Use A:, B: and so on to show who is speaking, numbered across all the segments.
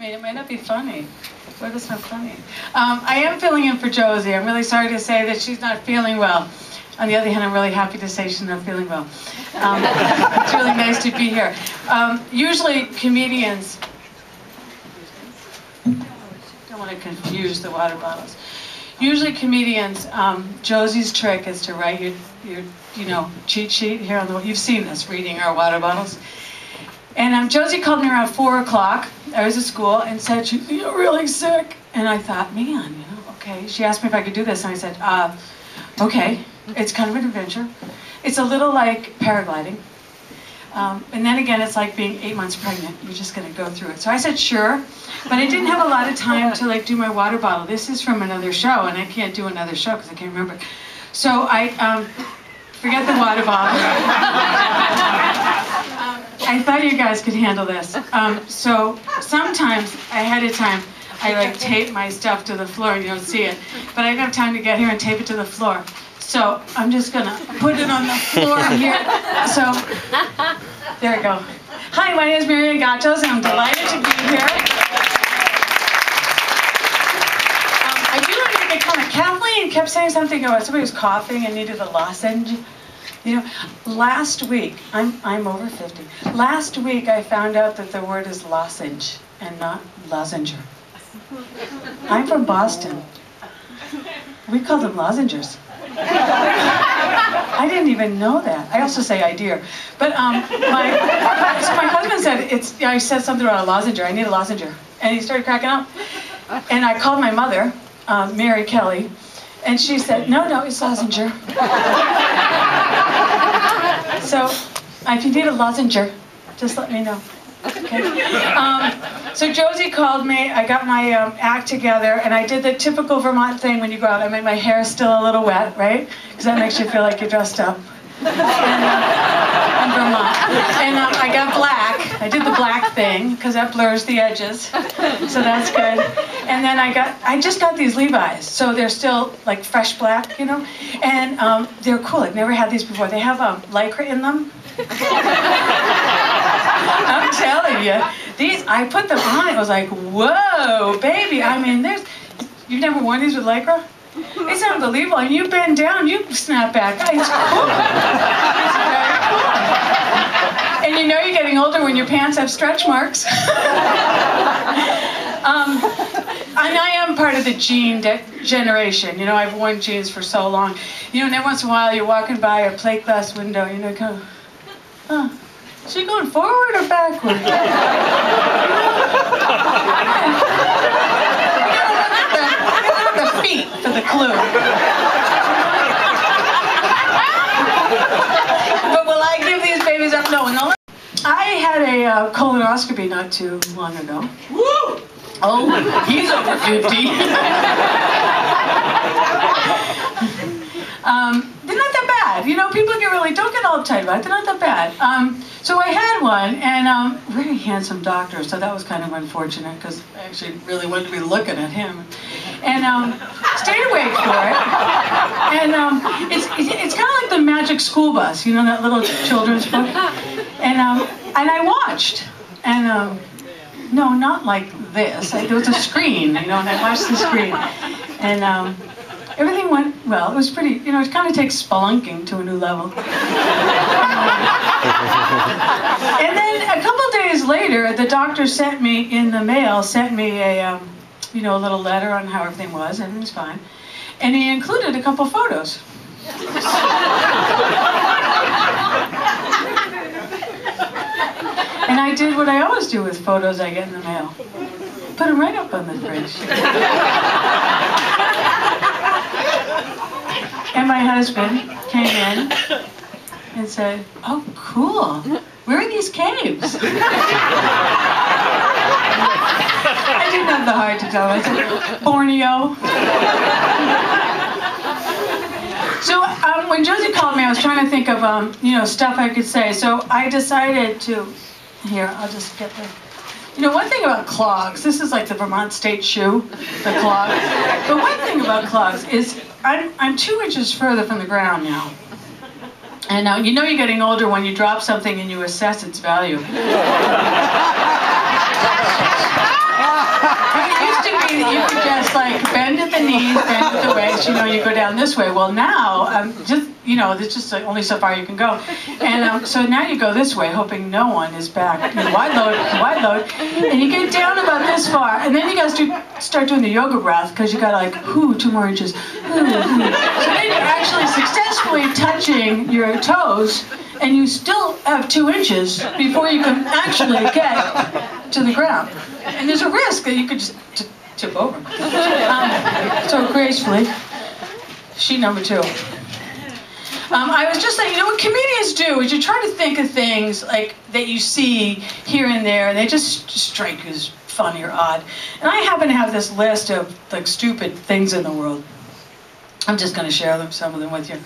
A: it might not be funny. What is not funny? I am filling in for Josie. I'm really sorry to say that she's not feeling well. On the other hand, I'm really happy to say she's not feeling well. It's really nice to be here. Usually comedians, don't want to confuse the water bottles. Usually comedians, Josie's trick is to write your cheat sheet here on the, you've seen this, reading our water bottles. And Josie called me around 4 o'clock. I was at school and said, she's really sick. And I thought, man, okay. She asked me if I could do this, and I said, okay. It's kind of an adventure. It's a little like paragliding. And then again, it's like being 8 months pregnant. You're just going to go through it. So I said, sure. But I didn't have a lot of time to do my water bottle. This is from another show, and I can't do another show because I can't remember. So I forget the water bottle. I thought you guys could handle this. So sometimes, ahead of time, I tape my stuff to the floor and you don't see it. But I don't have time to get here and tape it to the floor. So I'm just gonna put it on the floor here. So there we go. Hi, my name is Maryann Gatos, and I'm delighted to be here. I do want to make a comment. Kathleen kept saying something about somebody was coughing and needed a lozenge. Last week, I'm over 50. Last week I found out that the word is lozenge and not lozenger. I'm from Boston. We call them lozengers. I didn't even know that. I also say idea. But so my husband said, I said something about a lozenger. I need a lozenger. And he started cracking up. And I called my mother, Mary Kelly, and she said, no, it's lozenger. So if you need a lozenger, just let me know. Okay. So Josie called me. I got my act together, and I did the typical Vermont thing when you go out. I made my hair still a little wet, right? Because that makes you feel like you're dressed up. And, in Vermont. And I got black. I did the black thing because that blurs the edges, so that's good. And then I just got these Levi's, so they're still like fresh black, and they're cool. I've never had these before. They have Lycra in them. I'm telling you, I put them on. It was like, whoa, baby. I mean, you've never worn these with Lycra? It's unbelievable. And you bend down, you snap back. It's cool. It's very cool. And you're getting older when your pants have stretch marks. And I am part of the jean generation. I've worn jeans for so long. And every once in a while you're walking by a plate glass window, kind of, is she going forward or backward? The feet for the clue. But will I give these babies up? No. I had a colonoscopy not too long ago. Woo! Oh, he's over 50. They're not that bad. People don't get all uptight about it. They're not that bad. So I had one, and very handsome doctor, so that was kind of unfortunate because I actually really wanted to be looking at him. And stayed awake for it. And it's kind of like the Magic School Bus, that little children's book. And I watched, and no, not like this. There was a screen, and I watched the screen. And everything went well. It was pretty, it kind of takes spelunking to a new level. And then a couple days later, the doctor sent me in the mail, a little letter on how everything was. Everything's fine. And he included a couple photos. And I did what I always do with photos I get in the mail. Put them right up on the fridge. And my husband came in and said, oh, cool. Where are these caves? I didn't have the heart to tell him. I said, Borneo. So when Josie called me, I was trying to think of, stuff I could say. So I decided to, here, I'll just get the, one thing about clogs, this is like the Vermont state shoe, the clog. But one thing about clogs is I'm 2 inches further from the ground now. And now, you're getting older when you drop something and you assess its value. It used to be that you could just like bend at the knees, bend at the waist, you know, you go down this way. Well, now, just, you know, there's just like only so far you can go. And so now you go this way, hoping no one is back. You wide load, and you get down about this far, and then you guys start doing the yoga breath, because you got like, 2 more inches, So then you're actually successfully touching your toes, and you still have 2 inches before you can actually get to the ground. And there's a risk that you could just tip over. So gracefully, sheet number 2. I was just saying, you know what comedians do is you try to think of things like that you see here and there, and they just strike you as funny or odd. And I happen to have this list of like stupid things in the world. I'm just going to share some of them with you.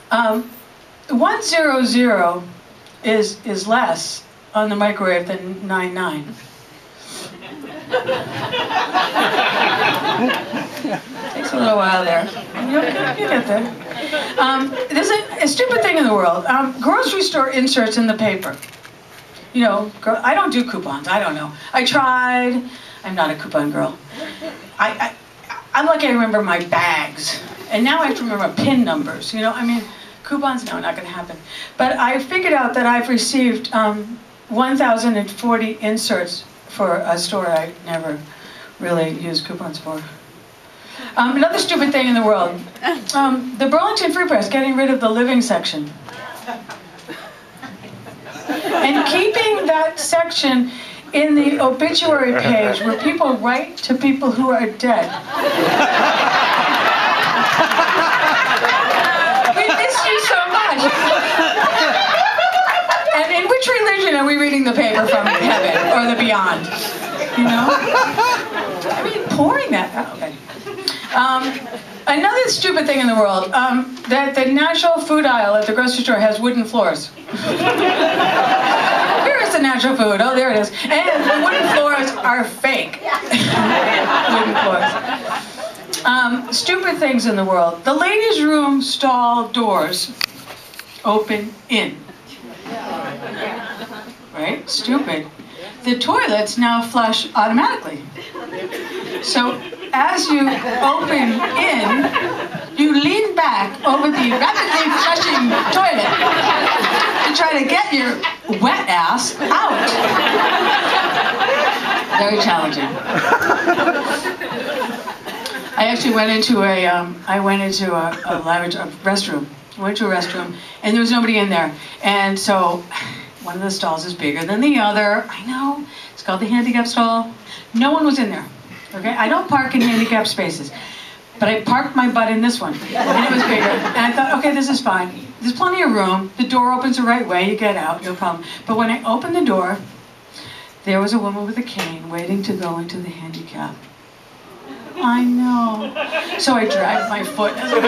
A: 100 is less on the microwave than 99. Takes a little while there. You get there. There's a stupid thing in the world. Grocery store inserts in the paper. You know, I don't do coupons. I don't know. I tried. I'm not a coupon girl. I'm lucky I remember my bags. And now I have to remember PIN numbers. You know, I mean, coupons, no, not going to happen. But I figured out that I've received 1,040 inserts for a store I never really used coupons for. Another stupid thing in the world. The Burlington Free Press getting rid of the living section. And keeping that section in the obituary page where people write to people who are dead. We miss you so much. And in which religion are we reading the paper from, heaven or the beyond? You know? I mean, pouring that out. Okay. Another stupid thing in the world, that the natural food aisle at the grocery store has wooden floors. Where is the natural food? Oh, there it is. And the wooden floors are fake. Wooden floors. Stupid things in the world. The ladies' room stall doors open in. Right? Stupid. The toilets now flush automatically. So as you open in, you lean back over the rapidly flushing toilet to try to get your wet ass out. Very challenging. I actually went into a restroom. I went to a restroom, and there was nobody in there. And so one of the stalls is bigger than the other. I know. It's called the handicap stall. No one was in there. Okay? I don't park in handicap spaces. But I parked my butt in this one. And it was bigger. And I thought, okay, this is fine. There's plenty of room. The door opens the right way. You get out. No problem. But when I opened the door, there was a woman with a cane waiting to go into the handicap. I know. So I dragged my foot as I